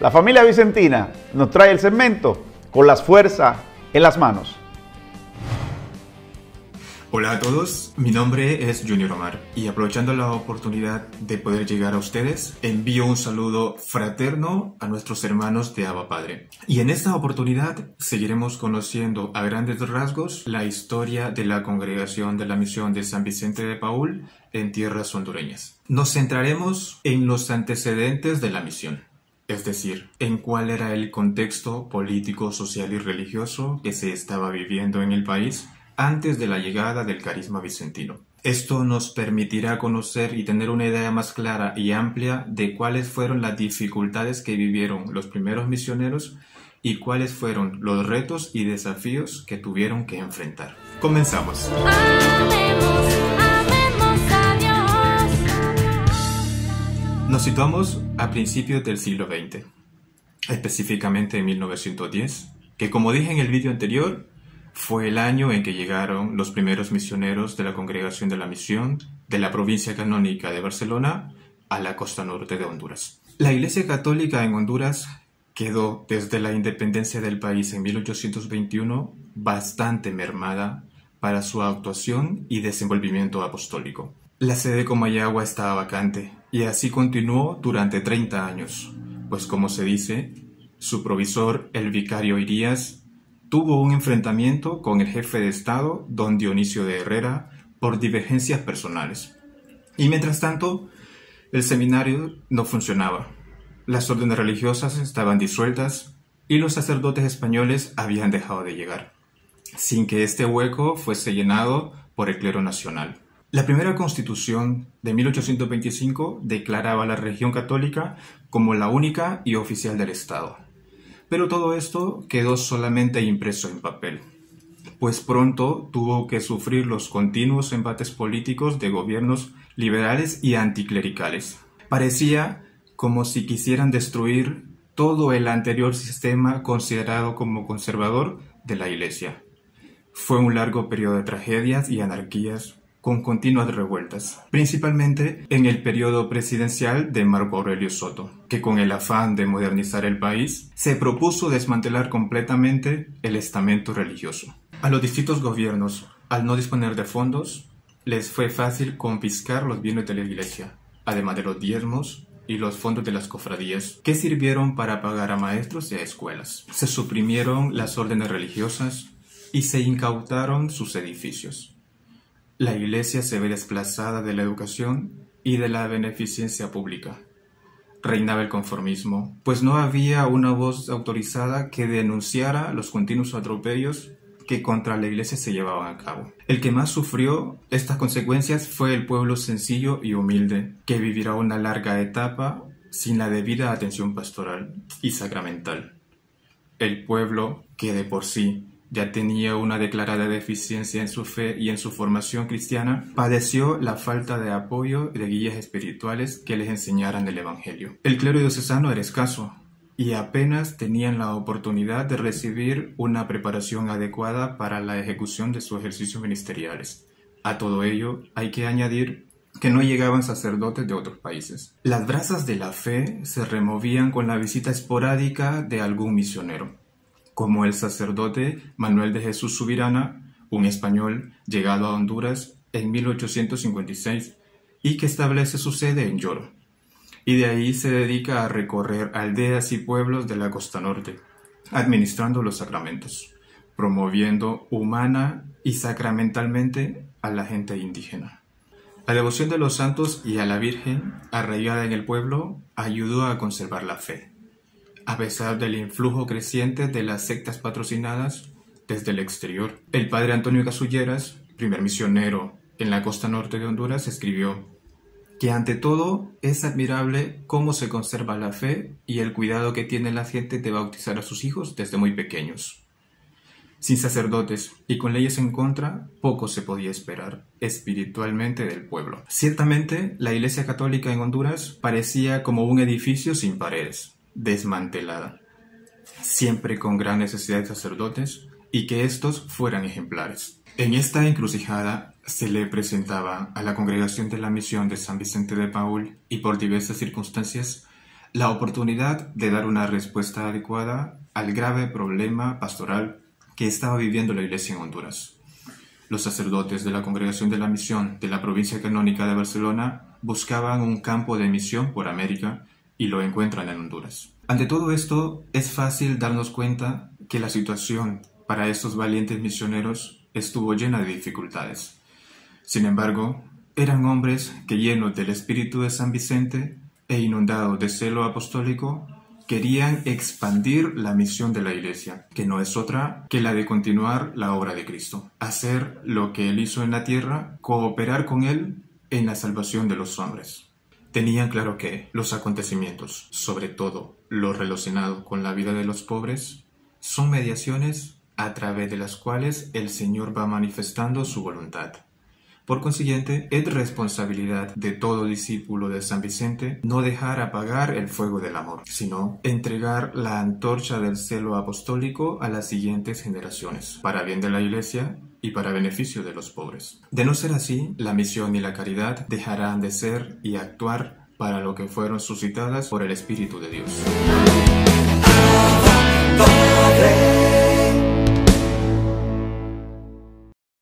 La familia Vicentina nos trae el segmento Con la fuerza en las manos. Hola a todos, mi nombre es Junior Omar y aprovechando la oportunidad de poder llegar a ustedes, envío un saludo fraterno a nuestros hermanos de Abba Padre. Y en esta oportunidad seguiremos conociendo a grandes rasgos la historia de la congregación de la misión de San Vicente de Paúl en tierras hondureñas. Nos centraremos en los antecedentes de la misión, es decir, en cuál era el contexto político, social y religioso que se estaba viviendo en el país antes de la llegada del carisma vicentino. Esto nos permitirá conocer y tener una idea más clara y amplia de cuáles fueron las dificultades que vivieron los primeros misioneros y cuáles fueron los retos y desafíos que tuvieron que enfrentar. Comenzamos. Amemos a Dios. Nos situamos a principios del siglo XX, específicamente en 1910, que como dije en el vídeo anterior, fue el año en que llegaron los primeros misioneros de la Congregación de la Misión de la provincia canónica de Barcelona a la costa norte de Honduras. La Iglesia Católica en Honduras quedó desde la independencia del país en 1821 bastante mermada para su actuación y desenvolvimiento apostólico. La sede de Comayagua estaba vacante y así continuó durante 30 años, pues como se dice, su provisor, el vicario Irías, tuvo un enfrentamiento con el jefe de Estado, don Dionisio de Herrera, por divergencias personales. Y mientras tanto, el seminario no funcionaba. Las órdenes religiosas estaban disueltas y los sacerdotes españoles habían dejado de llegar, sin que este hueco fuese llenado por el clero nacional. La primera constitución de 1825 declaraba a la religión católica como la única y oficial del Estado. Pero todo esto quedó solamente impreso en papel, pues pronto tuvo que sufrir los continuos embates políticos de gobiernos liberales y anticlericales. Parecía como si quisieran destruir todo el anterior sistema considerado como conservador de la Iglesia. Fue un largo periodo de tragedias y anarquías con continuas revueltas, principalmente en el periodo presidencial de Marco Aurelio Soto, que con el afán de modernizar el país, se propuso desmantelar completamente el estamento religioso. A los distintos gobiernos, al no disponer de fondos, les fue fácil confiscar los bienes de la Iglesia, además de los diezmos y los fondos de las cofradías, que sirvieron para pagar a maestros y a escuelas. Se suprimieron las órdenes religiosas y se incautaron sus edificios. La Iglesia se ve desplazada de la educación y de la beneficencia pública. Reinaba el conformismo, pues no había una voz autorizada que denunciara los continuos atropellos que contra la Iglesia se llevaban a cabo. El que más sufrió estas consecuencias fue el pueblo sencillo y humilde, que vivirá una larga etapa sin la debida atención pastoral y sacramental. El pueblo, que de por sí ya tenía una declarada deficiencia en su fe y en su formación cristiana, padeció la falta de apoyo de guías espirituales que les enseñaran el Evangelio. El clero diocesano era escaso y apenas tenían la oportunidad de recibir una preparación adecuada para la ejecución de sus ejercicios ministeriales. A todo ello hay que añadir que no llegaban sacerdotes de otros países. Las brasas de la fe se removían con la visita esporádica de algún misionero, como el sacerdote Manuel de Jesús Subirana, un español llegado a Honduras en 1856 y que establece su sede en Yoro, y de ahí se dedica a recorrer aldeas y pueblos de la costa norte, administrando los sacramentos, promoviendo humana y sacramentalmente a la gente indígena. La devoción de los santos y a la Virgen, arraigada en el pueblo, ayudó a conservar la fe, a pesar del influjo creciente de las sectas patrocinadas desde el exterior. El padre Antonio Casulleras, primer misionero en la costa norte de Honduras, escribió que ante todo es admirable cómo se conserva la fe y el cuidado que tiene la gente de bautizar a sus hijos desde muy pequeños. Sin sacerdotes y con leyes en contra, poco se podía esperar espiritualmente del pueblo. Ciertamente, la Iglesia Católica en Honduras parecía como un edificio sin paredes, desmantelada, siempre con gran necesidad de sacerdotes y que estos fueran ejemplares. En esta encrucijada se le presentaba a la Congregación de la Misión de San Vicente de Paúl y por diversas circunstancias la oportunidad de dar una respuesta adecuada al grave problema pastoral que estaba viviendo la Iglesia en Honduras. Los sacerdotes de la Congregación de la Misión de la provincia canónica de Barcelona buscaban un campo de misión por América y lo encuentran en Honduras. Ante todo esto, es fácil darnos cuenta que la situación para estos valientes misioneros estuvo llena de dificultades. Sin embargo, eran hombres que, llenos del espíritu de San Vicente e inundados de celo apostólico, querían expandir la misión de la Iglesia, que no es otra que la de continuar la obra de Cristo, hacer lo que Él hizo en la tierra, cooperar con Él en la salvación de los hombres. Tenían claro que los acontecimientos, sobre todo lo relacionado con la vida de los pobres, son mediaciones a través de las cuales el Señor va manifestando su voluntad. Por consiguiente, es responsabilidad de todo discípulo de San Vicente no dejar apagar el fuego del amor, sino entregar la antorcha del celo apostólico a las siguientes generaciones, para bien de la Iglesia y para beneficio de los pobres. De no ser así, la misión y la caridad dejarán de ser y actuar para lo que fueron suscitadas por el Espíritu de Dios.